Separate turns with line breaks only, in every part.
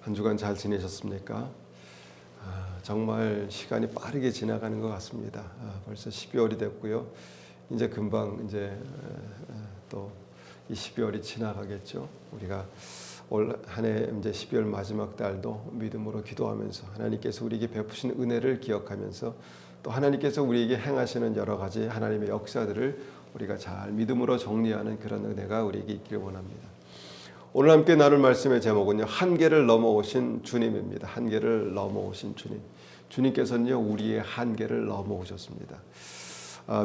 한 주간 잘 지내셨습니까? 정말 시간이 빠르게 지나가는 것 같습니다. 벌써 12월이 됐고요. 이제 금방 또 이 12월이 지나가겠죠. 우리가 올 한 해 이제 12월 마지막 달도 믿음으로 기도하면서 하나님께서 우리에게 베푸신 은혜를 기억하면서 또 하나님께서 우리에게 행하시는 여러 가지 하나님의 역사들을 우리가 잘 믿음으로 정리하는 그런 은혜가 우리에게 있기를 원합니다. 오늘 함께 나눌 말씀의 제목은요, 한계를 넘어오신 주님입니다. 한계를 넘어오신 주님. 주님께서는요, 우리의 한계를 넘어오셨습니다.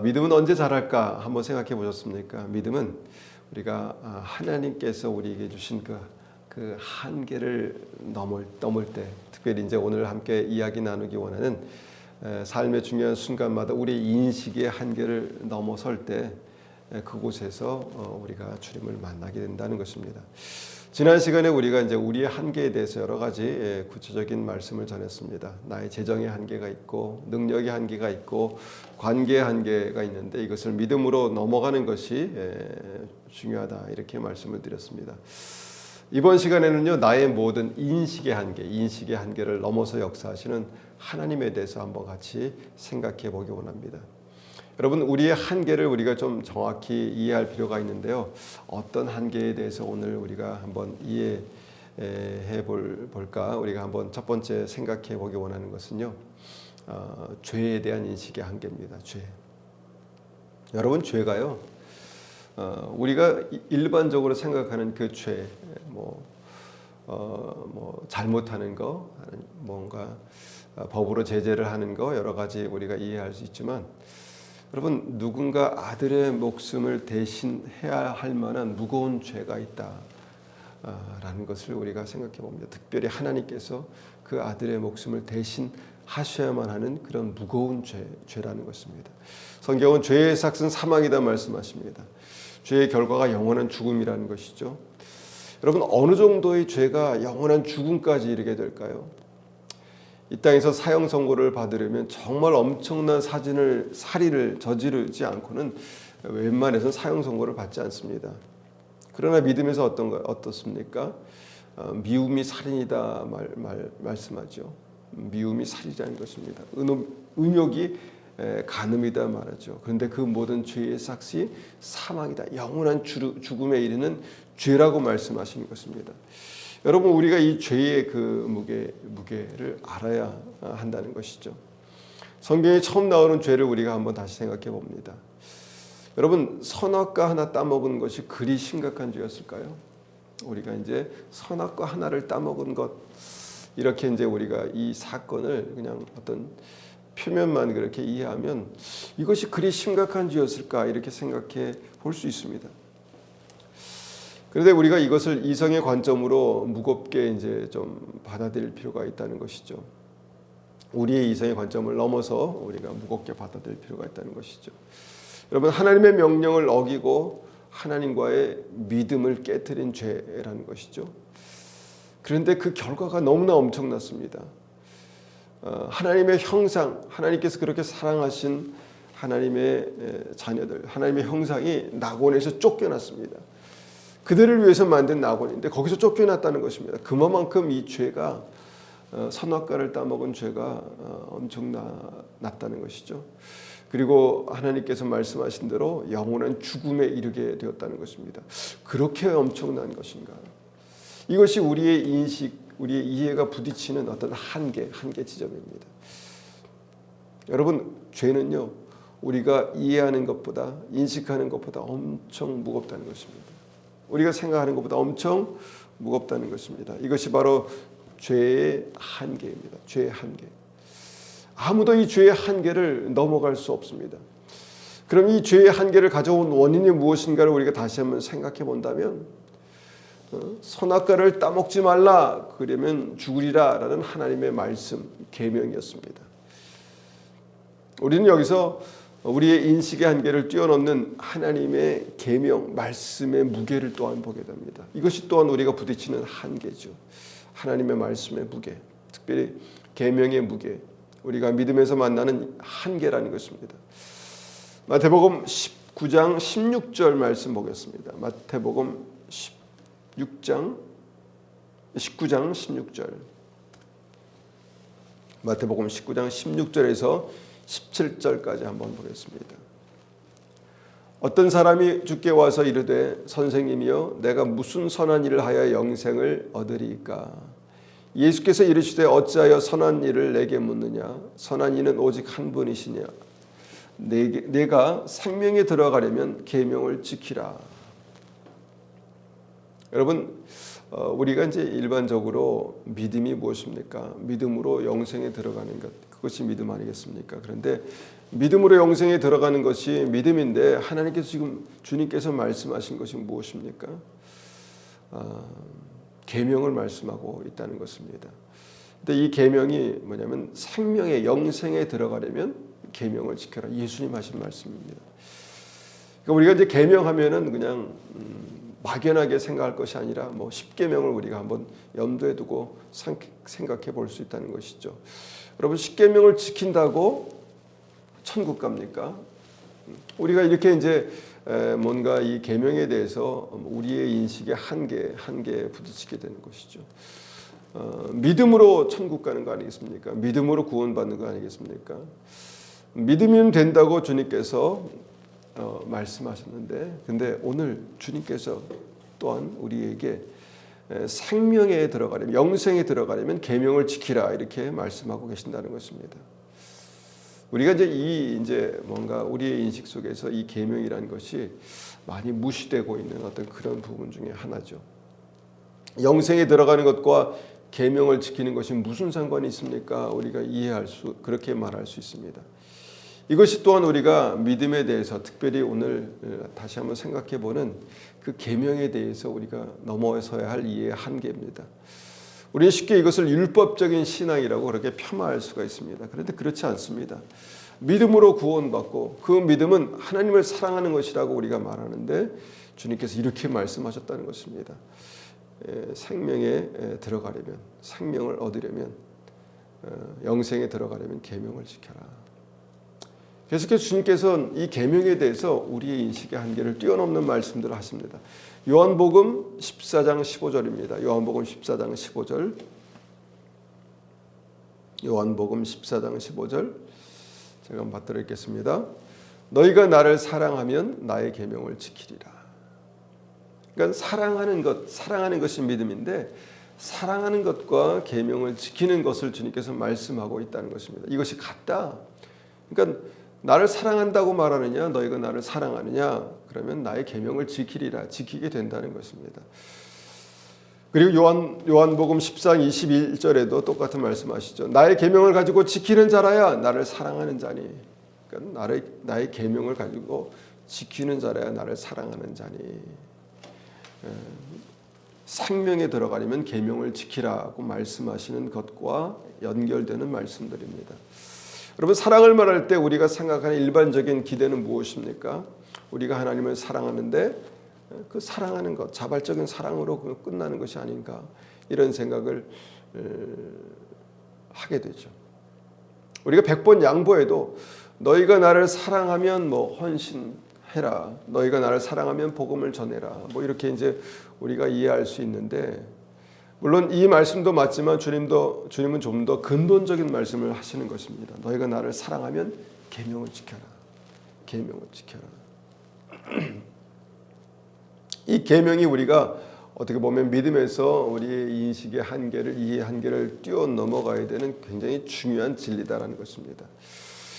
믿음은 언제 자랄까 한번 생각해 보셨습니까? 믿음은 우리가 하나님께서 우리에게 주신 그 한계를 넘을 때, 특별히 이제 오늘 함께 이야기 나누기 원하는 삶의 중요한 순간마다 우리의 인식의 한계를 넘어설 때 그곳에서 우리가 주님을 만나게 된다는 것입니다. 지난 시간에 우리가 이제 우리의 한계에 대해서 여러 가지 구체적인 말씀을 전했습니다. 나의 재정의 한계가 있고 능력의 한계가 있고 관계의 한계가 있는데 이것을 믿음으로 넘어가는 것이 중요하다 이렇게 말씀을 드렸습니다. 이번 시간에는요, 나의 모든 인식의 한계를 넘어서 역사하시는 하나님에 대해서 한번 같이 생각해 보기 원합니다. 여러분, 우리의 한계를 우리가 좀 정확히 이해할 필요가 있는데요. 어떤 한계에 대해서 오늘 우리가 한번 이해해 볼까? 우리가 한번 첫 번째 생각해 보기 원하는 것은요, 죄에 대한 인식의 한계입니다. 죄. 여러분, 죄가요, 우리가 일반적으로 생각하는 그 죄, 잘못하는 거, 뭔가 법으로 제재를 하는 거 여러 가지 우리가 이해할 수 있지만, 여러분, 누군가 아들의 목숨을 대신해야 할 만한 무거운 죄가 있다라는 것을 우리가 생각해 봅니다. 특별히 하나님께서 그 아들의 목숨을 대신하셔야만 하는 그런 무거운 죄라는 것입니다. 성경은 죄의 삭은 사망이다 말씀하십니다. 죄의 결과가 영원한 죽음이라는 것이죠. 여러분, 어느 정도의 죄가 영원한 죽음까지 이르게 될까요? 이 땅에서 사형 선고를 받으려면 정말 엄청난 살인을 저지르지 않고는 웬만해서는 사형 선고를 받지 않습니다. 그러나 믿음에서 어떻습니까? 미움이 살인이다 말씀하죠. 미움이 살인이라는 것입니다. 음욕이 간음이다 말하죠. 그런데 그 모든 죄의 삭이 사망이다. 영원한 죽음에 이르는 죄라고 말씀하시는 것입니다. 여러분, 우리가 이 죄의 그 무게를 알아야 한다는 것이죠. 성경에 처음 나오는 죄를 우리가 한번 다시 생각해 봅니다. 여러분, 선악과 하나 따먹은 것이 그리 심각한 죄였을까요? 우리가 이제 선악과 하나를 따먹은 것, 이렇게 이제 우리가 이 사건을 그냥 어떤 표면만 그렇게 이해하면 이것이 그리 심각한 죄였을까 이렇게 생각해 볼 수 있습니다. 그런데 우리가 이것을 이성의 관점으로 무겁게 이제 좀 받아들일 필요가 있다는 것이죠. 우리의 이성의 관점을 넘어서 우리가 무겁게 받아들일 필요가 있다는 것이죠. 여러분, 하나님의 명령을 어기고 하나님과의 믿음을 깨트린 죄라는 것이죠. 그런데 그 결과가 너무나 엄청났습니다. 하나님의 형상, 하나님께서 그렇게 사랑하신 하나님의 자녀들, 하나님의 형상이 낙원에서 쫓겨났습니다. 그들을 위해서 만든 낙원인데 거기서 쫓겨났다는 것입니다. 그만큼 이 죄가, 선악과를 따먹은 죄가 엄청났다는 것이죠. 그리고 하나님께서 말씀하신 대로 영원한 죽음에 이르게 되었다는 것입니다. 그렇게 엄청난 것인가? 이것이 우리의 인식, 우리의 이해가 부딪히는 어떤 한계 지점입니다. 여러분, 죄는요, 우리가 이해하는 것보다, 인식하는 것보다 엄청 무겁다는 것입니다. 우리가 생각하는 것보다 엄청 무겁다는 것입니다. 이것이 바로 죄의 한계입니다. 죄의 한계. 아무도 이 죄의 한계를 넘어갈 수 없습니다. 그럼 이 죄의 한계를 가져온 원인이 무엇인가를 우리가 다시 한번 생각해 본다면, 선악과를 따먹지 말라, 그러면 죽으리라 라는 하나님의 말씀, 계명이었습니다. 우리는 여기서 우리의 인식의 한계를 뛰어넘는 하나님의 계명, 말씀의 무게를 또한 보게 됩니다. 이것이 또한 우리가 부딪히는 한계죠. 하나님의 말씀의 무게, 특별히 계명의 무게, 우리가 믿음에서 만나는 한계라는 것입니다. 마태복음 19장 16절 말씀 보겠습니다. 마태복음 16장 19장 16절. 마태복음 19장 16절에서 17절까지 한번 보겠습니다. 어떤 사람이 주께 와서 이르되 선생님이여 내가 무슨 선한 일을 하여 영생을 얻으리이까? 예수께서 이르시되 어찌하여 선한 일을 내게 묻느냐? 선한 이는 오직 한 분이시냐? 내가 생명에 들어가려면 계명을 지키라. 여러분, 우리가 이제 일반적으로 믿음이 무엇입니까? 믿음으로 영생에 들어가는 것, 그것이 믿음 아니겠습니까? 그런데 믿음으로 영생에 들어가는 것이 믿음인데 하나님께서 지금 주님께서 말씀하신 것이 무엇입니까? 계명을 말씀하고 있다는 것입니다. 근데 이 계명이 뭐냐면 생명의 영생에 들어가려면 계명을 지켜라. 예수님 하신 말씀입니다. 그러니까 우리가 이제 계명하면은 그냥 막연하게 생각할 것이 아니라 뭐 10계명을 우리가 한번 염두에 두고 생각해 볼 수 있다는 것이죠. 여러분 10계명을 지킨다고 천국 갑니까? 우리가 이렇게 이제 뭔가 이 계명에 대해서 우리의 인식의 한계에 부딪히게 되는 것이죠. 믿음으로 천국 가는 거 아니겠습니까? 믿음으로 구원받는 거 아니겠습니까? 믿으면 된다고 주님께서 말씀하셨는데, 근데 오늘 주님께서 또한 우리에게 생명에 들어가려면, 영생에 들어가려면 계명을 지키라 이렇게 말씀하고 계신다는 것입니다. 우리가 이제 뭔가 우리의 인식 속에서 이 계명이라는 것이 많이 무시되고 있는 어떤 그런 부분 중에 하나죠. 영생에 들어가는 것과 계명을 지키는 것이 무슨 상관이 있습니까? 우리가 그렇게 말할 수 있습니다. 이것이 또한 우리가 믿음에 대해서 특별히 오늘 다시 한번 생각해 보는 그 계명에 대해서 우리가 넘어서야 할 이해의 한계입니다. 우리는 쉽게 이것을 율법적인 신앙이라고 그렇게 폄하할 수가 있습니다. 그런데 그렇지 않습니다. 믿음으로 구원받고 그 믿음은 하나님을 사랑하는 것이라고 우리가 말하는데 주님께서 이렇게 말씀하셨다는 것입니다. 생명에 들어가려면, 생명을 얻으려면, 영생에 들어가려면 계명을 지켜라. 계속해서 주님께서는 이 계명에 대해서 우리의 인식의 한계를 뛰어넘는 말씀들을 하십니다. 요한복음 14장 15절입니다. 요한복음 14장 15절. 요한복음 14장 15절. 제가 한번 받들어 읽겠습니다. 너희가 나를 사랑하면 나의 계명을 지키리라. 그러니까 사랑하는 것이 믿음인데 사랑하는 것과 계명을 지키는 것을 주님께서 말씀하고 있다는 것입니다. 이것이 같다. 그러니까 나를 사랑한다고 말하느냐, 너희가 나를 사랑하느냐, 그러면 나의 계명을 지키리라, 지키게 된다는 것입니다. 그리고 요한복음 10장 21절에도 똑같은 말씀하시죠. 나의 계명을 가지고 지키는 자라야 나를 사랑하는 자니. 그러니까 나의 계명을 가지고 지키는 자라야 나를 사랑하는 자니. 생명에 들어가려면 계명을 지키라고 말씀하시는 것과 연결되는 말씀들입니다. 여러분 사랑을 말할 때 우리가 생각하는 일반적인 기대는 무엇입니까? 우리가 하나님을 사랑하는데 그 사랑하는 것, 자발적인 사랑으로 끝나는 것이 아닌가 이런 생각을 하게 되죠. 우리가 100번 양보해도 너희가 나를 사랑하면 뭐 헌신해라, 너희가 나를 사랑하면 복음을 전해라, 뭐 이렇게 이제 우리가 이해할 수 있는데 물론 이 말씀도 맞지만 주님은 좀 더 근본적인 말씀을 하시는 것입니다. 너희가 나를 사랑하면 계명을 지켜라. 계명을 지켜라. 이 계명이 우리가 어떻게 보면 믿음에서 우리의 인식의 한계를, 이해의 한계를 뛰어넘어가야 되는 굉장히 중요한 진리다라는 것입니다.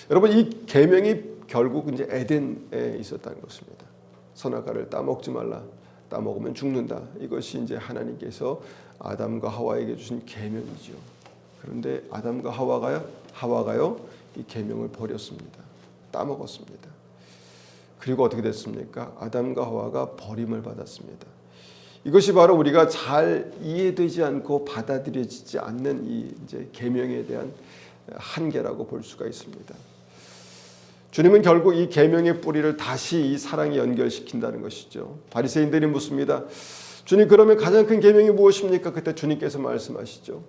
여러분 이 계명이 결국 이제 에덴에 있었다는 것입니다. 선악과를 따먹지 말라. 따먹으면 죽는다. 이것이 이제 하나님께서 아담과 하와에게 주신 계명이죠. 그런데 아담과 하와가요 이 계명을 버렸습니다. 따먹었습니다. 그리고 어떻게 됐습니까? 아담과 하와가 버림을 받았습니다. 이것이 바로 우리가 잘 이해되지 않고 받아들여지지 않는 이 이제 계명에 대한 한계라고 볼 수가 있습니다. 주님은 결국 이 계명의 뿌리를 다시 이 사랑에 연결시킨다는 것이죠. 바리새인들이 묻습니다. 주님 그러면 가장 큰 계명이 무엇입니까? 그때 주님께서 말씀하시죠.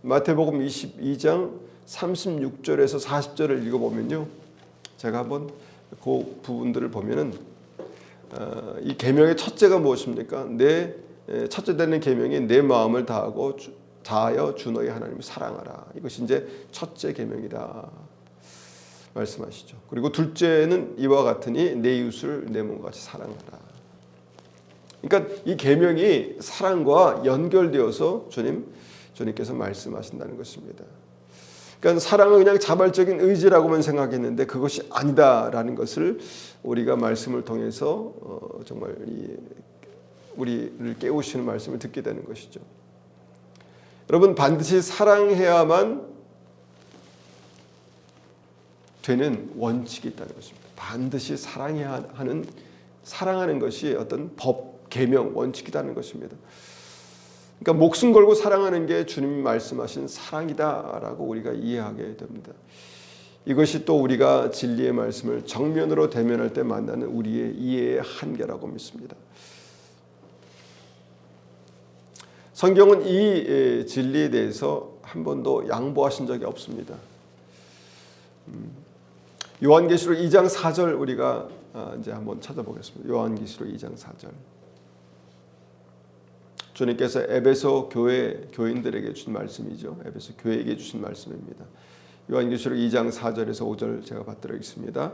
마태복음 22장 36절에서 40절을 읽어보면요. 제가 한번 그 부분들을 보면은 이 계명의 첫째가 무엇입니까? 내 첫째 되는 계명이 내 마음을 다하여 주 너희 하나님을 사랑하라. 이것이 이제 첫째 계명이다 말씀하시죠. 그리고 둘째는 이와 같으니 내 이웃을 내 몸과 같이 사랑하라. 그러니까 이 계명이 사랑과 연결되어서 주님께서 말씀하신다는 것입니다. 그러니까 사랑은 그냥 자발적인 의지라고만 생각했는데 그것이 아니다라는 것을 우리가 말씀을 통해서 정말 우리를 깨우시는 말씀을 듣게 되는 것이죠. 여러분, 반드시 사랑해야만 되는 원칙이 있다는 것입니다. 반드시 사랑하는 것이 어떤 법, 계명, 원칙이라는 것입니다. 그러니까 목숨 걸고 사랑하는 게 주님이 말씀하신 사랑이다라고 우리가 이해하게 됩니다. 이것이 또 우리가 진리의 말씀을 정면으로 대면할 때 만나는 우리의 이해의 한계라고 믿습니다. 성경은 이 진리에 대해서 한 번도 양보하신 적이 없습니다. 요한계시록 2장 4절 우리가 이제 한번 찾아보겠습니다. 요한계시록 2장 4절. 주님께서 에베소 교인들에게 주신 말씀이죠. 에베소 교회에게 주신 말씀입니다. 요한계시록 2장 4절에서 5절 제가 받들어 있습니다.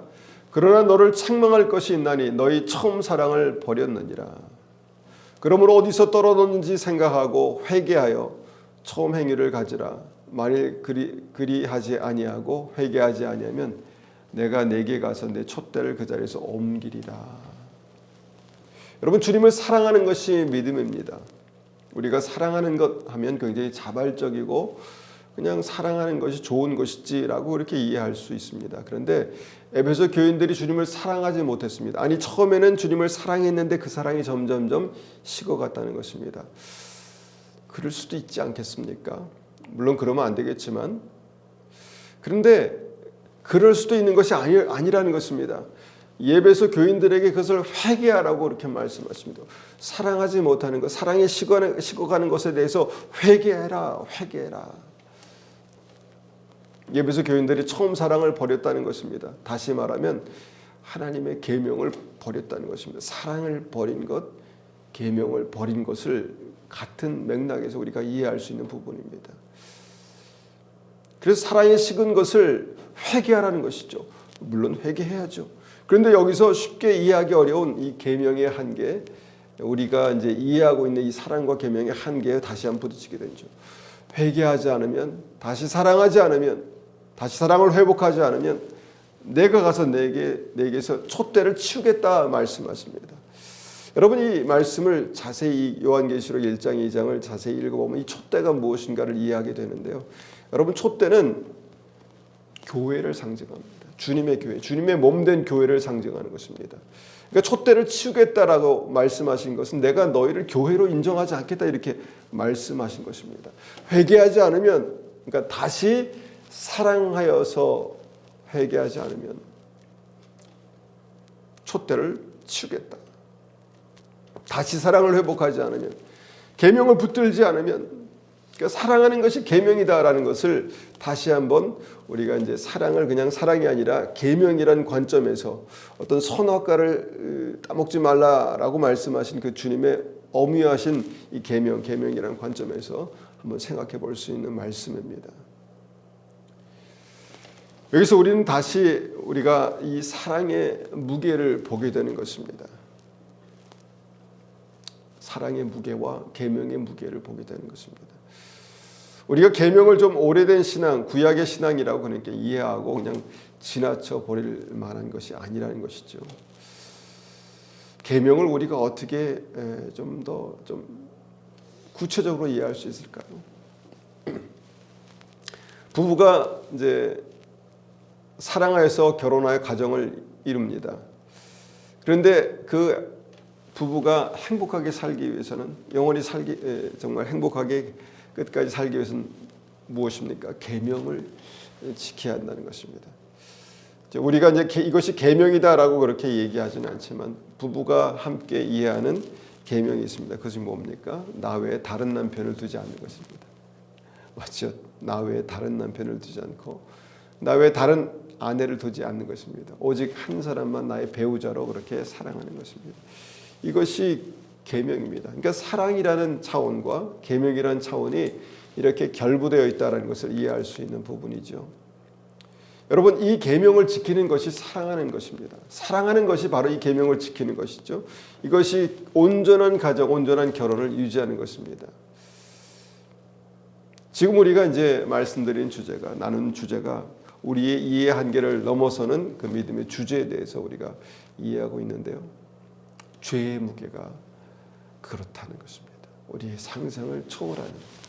그러나 너를 책망할 것이 있나니 너희 처음 사랑을 버렸느니라. 그러므로 어디서 떨어졌는지 생각하고 회개하여 처음 행위를 가지라. 만일 그리하지 아니하고 회개하지 아니하면 내가 내게 가서 내 촛대를 그 자리에서 옮기리라. 여러분, 주님을 사랑하는 것이 믿음입니다. 우리가 사랑하는 것 하면 굉장히 자발적이고 그냥 사랑하는 것이 좋은 것이지라고 이렇게 이해할 수 있습니다. 그런데 에베소 교인들이 주님을 사랑하지 못했습니다. 아니, 처음에는 주님을 사랑했는데 그 사랑이 점점점 식어갔다는 것입니다. 그럴 수도 있지 않겠습니까? 물론 그러면 안 되겠지만, 그런데 그럴 수도 있는 것이 아니라는 것입니다. 에베소 교인들에게 그것을 회개하라고 이렇게 말씀하십니다. 사랑하지 못하는 것, 사랑이 식어가는 것에 대해서 회개해라. 에베소 교인들이 처음 사랑을 버렸다는 것입니다. 다시 말하면 하나님의 계명을 버렸다는 것입니다. 사랑을 버린 것, 계명을 버린 것을 같은 맥락에서 우리가 이해할 수 있는 부분입니다. 그래서 사랑이 식은 것을 회개하라는 것이죠. 물론 회개해야죠. 그런데 여기서 쉽게 이해하기 어려운 이 계명의 한계, 우리가 이제 이해하고 있는 이 사랑과 계명의 한계에 다시 한번 부딪히게 되죠. 회개하지 않으면, 다시 사랑하지 않으면, 다시 사랑을 회복하지 않으면 내가 가서 내게서 촛대를 치우겠다 말씀하십니다. 여러분, 이 말씀을 자세히 요한계시록 1장 2장을 자세히 읽어보면 이 촛대가 무엇인가를 이해하게 되는데요. 여러분, 촛대는 교회를 상징합니다. 주님의 교회, 주님의 몸된 교회를 상징하는 것입니다. 그러니까 촛대를 치우겠다라고 말씀하신 것은 내가 너희를 교회로 인정하지 않겠다 이렇게 말씀하신 것입니다. 회개하지 않으면, 그러니까 다시 사랑하여서 회개하지 않으면 촛대를 치우겠다. 다시 사랑을 회복하지 않으면, 계명을 붙들지 않으면, 그러니까 사랑하는 것이 계명이다라는 것을 다시 한번 우리가 이제 사랑을 그냥 사랑이 아니라 계명이라는 관점에서 어떤 선악과를 따먹지 말라라고 말씀하신 그 주님의 엄유하신 이 계명이라는 관점에서 한번 생각해 볼 수 있는 말씀입니다. 여기서 우리는 다시 우리가 이 사랑의 무게를 보게 되는 것입니다. 사랑의 무게와 계명의 무게를 보게 되는 것입니다. 우리가 계명을 좀 오래된 신앙, 구약의 신앙이라고 그렇게 이해하고 그냥 지나쳐 버릴 만한 것이 아니라는 것이죠. 계명을 우리가 어떻게 좀 더 구체적으로 이해할 수 있을까요? 부부가 이제 사랑하여서 결혼하여 가정을 이룹니다. 그런데 그 부부가 행복하게 살기 위해서는, 영원히 정말 행복하게 끝까지 살기 위해서는 무엇입니까? 계명을 지켜야 한다는 것입니다. 우리가 이제 이것이 계명이다라고 그렇게 얘기하지는 않지만 부부가 함께 이해하는 계명이 있습니다. 그것이 뭡니까? 나 외에 다른 남편을 두지 않는 것입니다. 맞죠? 나 외에 다른 남편을 두지 않고 나 외에 다른 아내를 두지 않는 것입니다. 오직 한 사람만 나의 배우자로 그렇게 사랑하는 것입니다. 이것이 계명입니다. 그러니까 사랑이라는 차원과 계명이라는 차원이 이렇게 결부되어 있다는 것을 이해할 수 있는 부분이죠. 여러분, 이 계명을 지키는 것이 사랑하는 것입니다. 사랑하는 것이 바로 이 계명을 지키는 것이죠. 이것이 온전한 가정, 온전한 결혼을 유지하는 것입니다. 지금 우리가 이제 말씀드린 주제가, 나눈 주제가 우리의 이해 한계를 넘어서는 그 믿음의 주제에 대해서 우리가 이해하고 있는데요. 죄의 무게가 그렇다는 것입니다. 우리의 상상을 초월하는,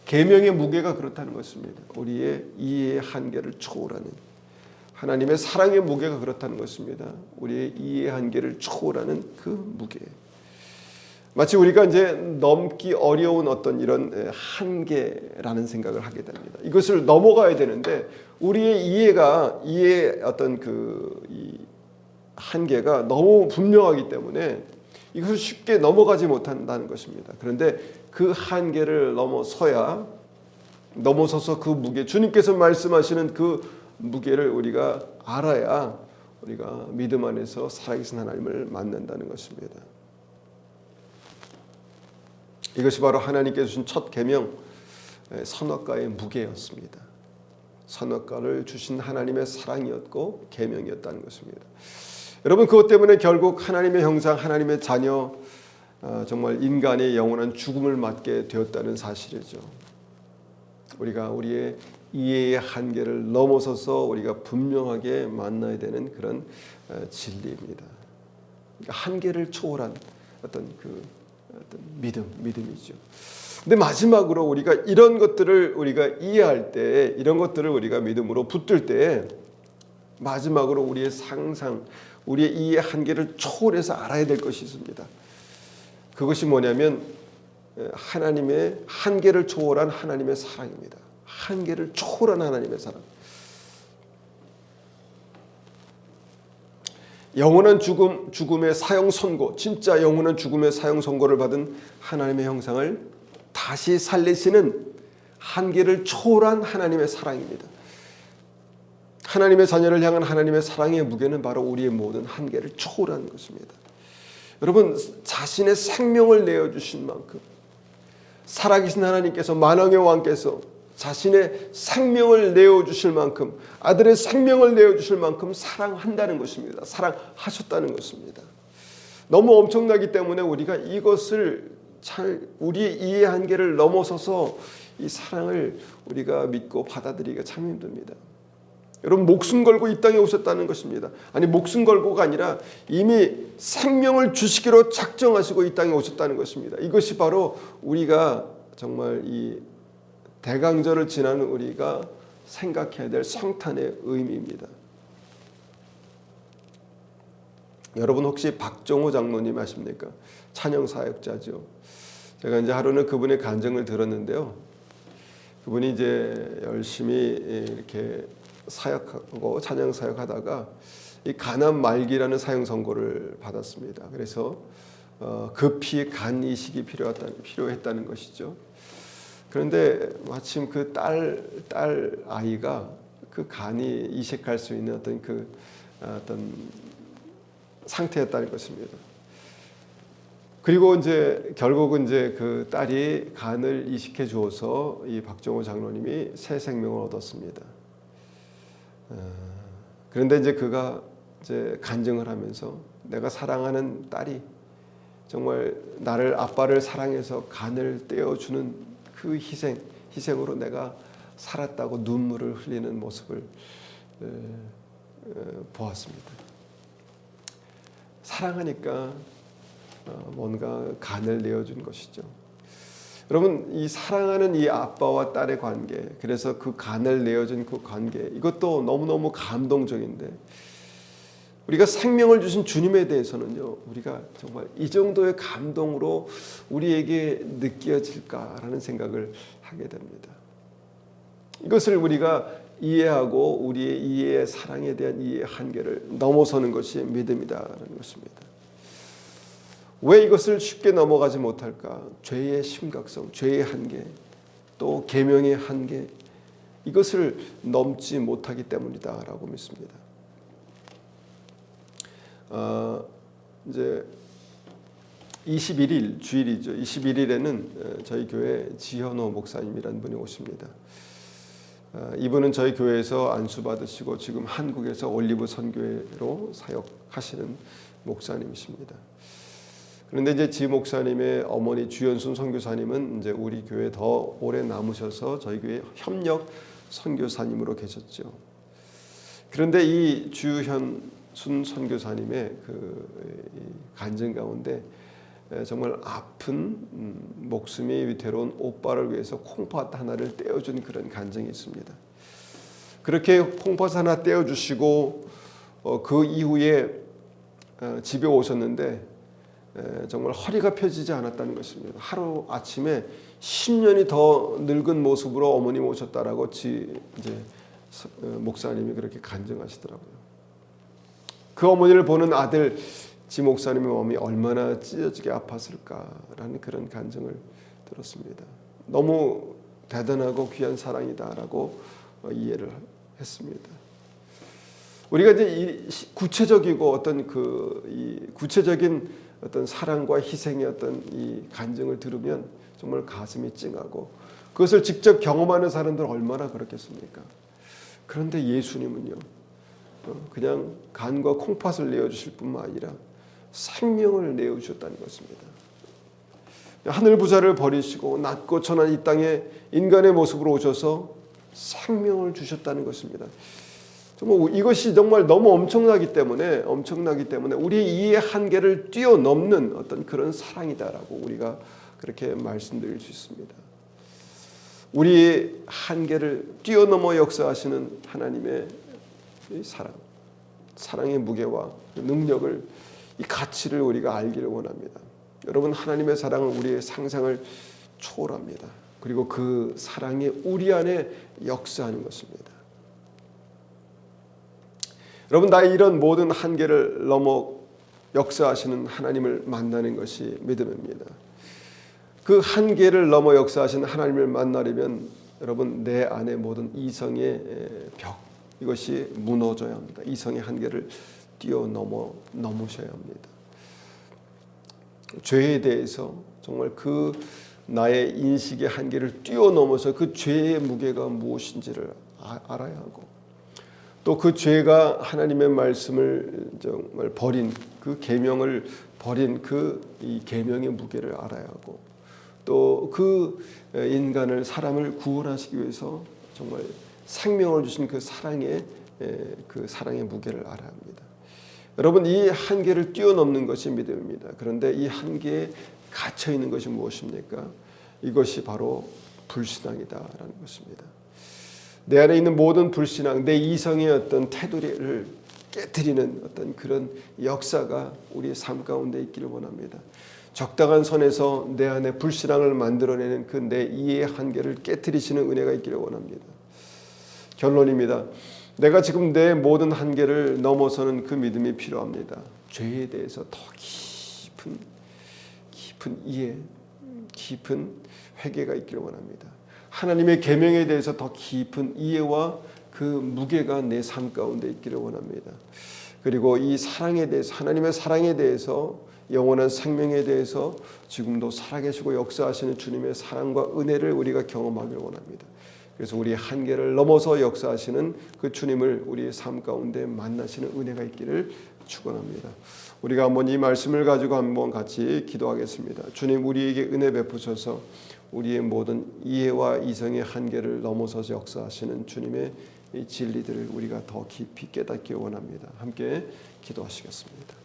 계명의 무게가 그렇다는 것입니다. 우리의 이해의 한계를 초월하는, 하나님의 사랑의 무게가 그렇다는 것입니다. 우리의 이해의 한계를 초월하는 그 무게. 마치 우리가 이제 넘기 어려운 어떤 이런 한계라는 생각을 하게 됩니다. 이것을 넘어가야 되는데 우리의 이해의 어떤 이 한계가 너무 분명하기 때문에 이것을 쉽게 넘어가지 못한다는 것입니다. 그런데 그 한계를 넘어서서 그 무게, 주님께서 말씀하시는 그 무게를 우리가 알아야 우리가 믿음 안에서 살아계신 하나님을 만난다는 것입니다. 이것이 바로 하나님께서 주신 첫 계명, 선악과의 무게였습니다. 선악과를 주신 하나님의 사랑이었고 계명이었다는 것입니다. 여러분, 그것 때문에 결국 하나님의 형상, 하나님의 자녀, 정말 인간의 영원한 죽음을 맞게 되었다는 사실이죠. 우리가 우리의 이해의 한계를 넘어서서 우리가 분명하게 만나야 되는 그런 진리입니다. 그러니까 한계를 초월한 어떤 믿음이죠. 근데 마지막으로 우리가 이런 것들을 우리가 이해할 때, 이런 것들을 우리가 믿음으로 붙들 때, 마지막으로 우리의 상상, 우리의 이해 한계를 초월해서 알아야 될 것이 있습니다. 그것이 뭐냐면 하나님의 한계를 초월한 하나님의 사랑입니다. 한계를 초월한 하나님의 사랑. 영원한 죽음의 사형 선고, 진짜 영원한 죽음의 사형 선고를 받은 하나님의 형상을 다시 살리시는 한계를 초월한 하나님의 사랑입니다. 하나님의 자녀를 향한 하나님의 사랑의 무게는 바로 우리의 모든 한계를 초월하는 것입니다. 여러분, 자신의 생명을 내어주신 만큼, 살아계신 하나님께서, 만왕의 왕께서 자신의 생명을 내어주실 만큼, 아들의 생명을 내어주실 만큼 사랑한다는 것입니다. 사랑하셨다는 것입니다. 너무 엄청나기 때문에 우리가 이것을 우리의 이해 한계를 넘어서서 이 사랑을 우리가 믿고 받아들이기가 참 힘듭니다. 여러분, 목숨 걸고 이 땅에 오셨다는 것입니다. 아니, 목숨 걸고가 아니라 이미 생명을 주시기로 작정하시고 이 땅에 오셨다는 것입니다. 이것이 바로 우리가 정말 이 대강절을 지나는 우리가 생각해야 될 성탄의 의미입니다. 여러분, 혹시 박정호 장로님 아십니까? 찬양사역자죠. 제가 이제 하루는 그분의 간증을 들었는데요. 그분이 이제 열심히 이렇게 사역하고 찬양 사역하다가 이 간암 말기라는 사형 선고를 받았습니다. 그래서 급히 간 이식이 필요했다는 것이죠. 그런데 마침 그 딸 아이가 그 간이 이식할 수 있는 어떤 상태였다는 것입니다. 그리고 이제 결국은 이제 그 딸이 간을 이식해 주어서 이 박정호 장로님이 새 생명을 얻었습니다. 그런데 이제 그가 이제 간증을 하면서 내가 사랑하는 딸이 정말 나를, 아빠를 사랑해서 간을 떼어주는 그 희생으로 내가 살았다고 눈물을 흘리는 모습을 보았습니다. 사랑하니까 뭔가 간을 내어준 것이죠. 여러분, 이 사랑하는 이 아빠와 딸의 관계, 그래서 그 간을 내어준 그 관계, 이것도 너무너무 감동적인데, 우리가 생명을 주신 주님에 대해서는요, 우리가 정말 이 정도의 감동으로 우리에게 느껴질까라는 생각을 하게 됩니다. 이것을 우리가 이해하고 우리의 이해의 사랑에 대한 이해의 한계를 넘어서는 것이 믿음이다라는 것입니다. 왜 이것을 쉽게 넘어가지 못할까? 죄의 심각성, 죄의 한계, 또 계명의 한계, 이것을 넘지 못하기 때문이다라고 믿습니다. 이제 21일 주일이죠. 21일에는 저희 교회 지현호 목사님이라는 분이 오십니다. 이분은 저희 교회에서 안수받으시고 지금 한국에서 올리브 선교회로 사역하시는 목사님이십니다. 그런데 이제 지 목사님의 어머니 주연순 선교사님은 이제 우리 교회에 더 오래 남으셔서 저희 교회 협력 선교사님으로 계셨죠. 그런데 이 주현순 선교사님의 그 간증 가운데 정말 아픈 목숨이 위태로운 오빠를 위해서 콩팥 하나를 떼어준 그런 간증이 있습니다. 그렇게 콩팥 하나 떼어주시고 그 이후에 집에 오셨는데 정말 허리가 펴지지 않았다는 것입니다. 하루 아침에 10년이 더 늙은 모습으로 어머님 오셨다라고 이제 목사님이 그렇게 간증하시더라고요. 그 어머니를 보는 아들 지 목사님의 마음이 얼마나 찢어지게 아팠을까라는 그런 간증을 들었습니다. 너무 대단하고 귀한 사랑이다라고 이해를 했습니다. 우리가 이제 이 구체적이고 어떤 이 구체적인 어떤 사랑과 희생의 어떤 이 간증을 들으면 정말 가슴이 찡하고 그것을 직접 경험하는 사람들 얼마나 그렇겠습니까? 그런데 예수님은요, 그냥 간과 콩팥을 내어주실 뿐만 아니라 생명을 내어주셨다는 것입니다. 하늘 부자를 버리시고 낮고 천한 이 땅에 인간의 모습으로 오셔서 생명을 주셨다는 것입니다. 정말 이것이 정말 너무 엄청나기 때문에 우리의 이해 한계를 뛰어넘는 어떤 그런 사랑이다라고 우리가 그렇게 말씀드릴 수 있습니다. 우리의 한계를 뛰어넘어 역사하시는 하나님의 사랑의 무게와 능력을, 이 가치를 우리가 알기를 원합니다. 여러분, 하나님의 사랑은 우리의 상상을 초월합니다. 그리고 그 사랑이 우리 안에 역사하는 것입니다. 여러분, 나의 이런 모든 한계를 넘어 역사하시는 하나님을 만나는 것이 믿음입니다. 그 한계를 넘어 역사하시는 하나님을 만나려면 여러분, 내 안에 모든 이성의 벽, 이것이 무너져야 합니다. 이성의 한계를 넘으셔야 합니다. 죄에 대해서 정말 그 나의 인식의 한계를 뛰어넘어서 그 죄의 무게가 무엇인지를 알아야 하고, 또 그 죄가 하나님의 말씀을 정말 버린 그 계명을 버린 그 이 계명의 무게를 알아야 하고, 또 그 인간을, 사람을 구원하시기 위해서 정말 생명을 주신 그 사랑의 무게를 알아야 합니다. 여러분, 이 한계를 뛰어넘는 것이 믿음입니다. 그런데 이 한계에 갇혀 있는 것이 무엇입니까? 이것이 바로 불신앙이다라는 것입니다. 내 안에 있는 모든 불신앙, 내 이성의 어떤 테두리를 깨트리는 어떤 그런 역사가 우리의 삶 가운데 있기를 원합니다. 적당한 선에서 내 안에 불신앙을 만들어내는 그 내 이해의 한계를 깨트리시는 은혜가 있기를 원합니다. 결론입니다. 내가 지금 내 모든 한계를 넘어서는 그 믿음이 필요합니다. 죄에 대해서 더 깊은 이해, 깊은 회개가 있기를 원합니다. 하나님의 계명에 대해서 더 깊은 이해와 그 무게가 내 삶 가운데 있기를 원합니다. 그리고 이 사랑에 대해서, 하나님의 사랑에 대해서, 영원한 생명에 대해서 지금도 살아계시고 역사하시는 주님의 사랑과 은혜를 우리가 경험하기를 원합니다. 그래서 우리의 한계를 넘어서 역사하시는 그 주님을 우리의 삶 가운데 만나시는 은혜가 있기를 축원합니다. 우리가 한번 이 말씀을 가지고 한번 같이 기도하겠습니다. 주님, 우리에게 은혜 베푸셔서 우리의 모든 이해와 이성의 한계를 넘어서서 역사하시는 주님의 이 진리들을 우리가 더 깊이 깨닫기 원합니다. 함께 기도하시겠습니다.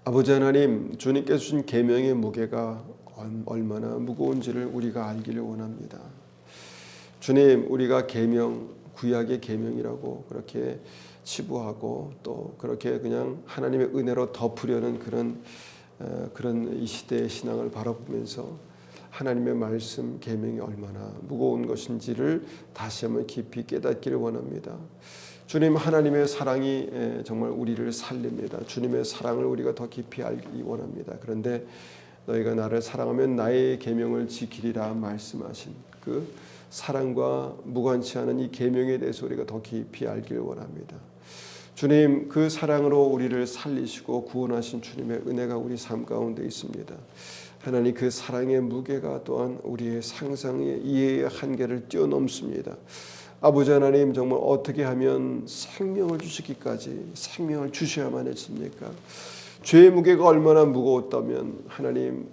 아버지 하나님, 주님께서 주신 계명의 무게가 얼마나 무거운지를 우리가 알기를 원합니다. 주님, 우리가 계명, 구약의 계명이라고 그렇게 치부하고 또 그렇게 그냥 하나님의 은혜로 덮으려는 그런 이 시대의 신앙을 바라보면서 하나님의 말씀, 계명이 얼마나 무거운 것인지를 다시 한번 깊이 깨닫기를 원합니다. 주님, 하나님의 사랑이 정말 우리를 살립니다. 주님의 사랑을 우리가 더 깊이 알기 원합니다. 그런데 너희가 나를 사랑하면 나의 계명을 지키리라 말씀하신 그 사랑과 무관치 않은 이 계명에 대해서 우리가 더 깊이 알기를 원합니다. 주님, 그 사랑으로 우리를 살리시고 구원하신 주님의 은혜가 우리 삶 가운데 있습니다. 하나님, 그 사랑의 무게가 또한 우리의 상상의 이해의 한계를 뛰어넘습니다. 아버지 하나님, 정말 어떻게 하면 생명을 주시기까지 생명을 주셔야만 했습니까? 죄의 무게가 얼마나 무거웠다면 하나님,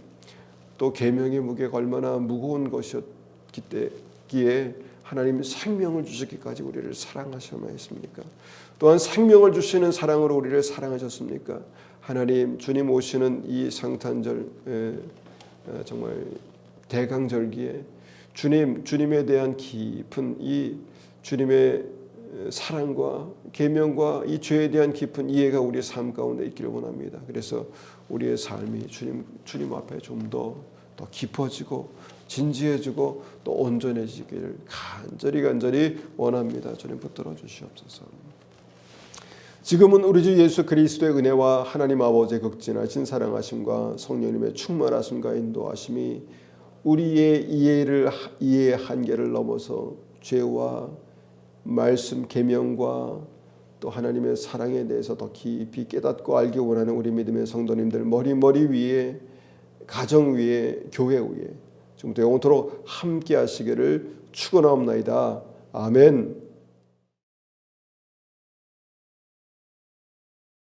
또 계명의 무게가 얼마나 무거운 것이었기에 하나님 생명을 주시기까지 우리를 사랑하셔야만 했습니까? 또한 생명을 주시는 사랑으로 우리를 사랑하셨습니까? 하나님, 주님 오시는 이 성탄절, 정말 대강절기에 주님에 대한 깊은 이 주님의 사랑과 계명과 이 죄에 대한 깊은 이해가 우리의 삶 가운데 있기를 원합니다. 그래서 우리의 삶이 주님 앞에 좀 더 깊어지고 진지해지고 또 온전해지기를 간절히 원합니다. 주님 붙들어 주시옵소서. 지금은 우리 주 예수 그리스도의 은혜와 하나님 아버지의 극진하신 사랑하심과 성령님의 충만하심과 인도하심이 우리의 이해의 한계를 넘어서 죄와 말씀 계명과 또 하나님의 사랑에 대해서 더 깊이 깨닫고 알기 원하는 우리 믿음의 성도님들 머리 위에, 가정 위에, 교회 위에 지금부터 영원토록 함께 하시기를 축원하옵나이다. 아멘.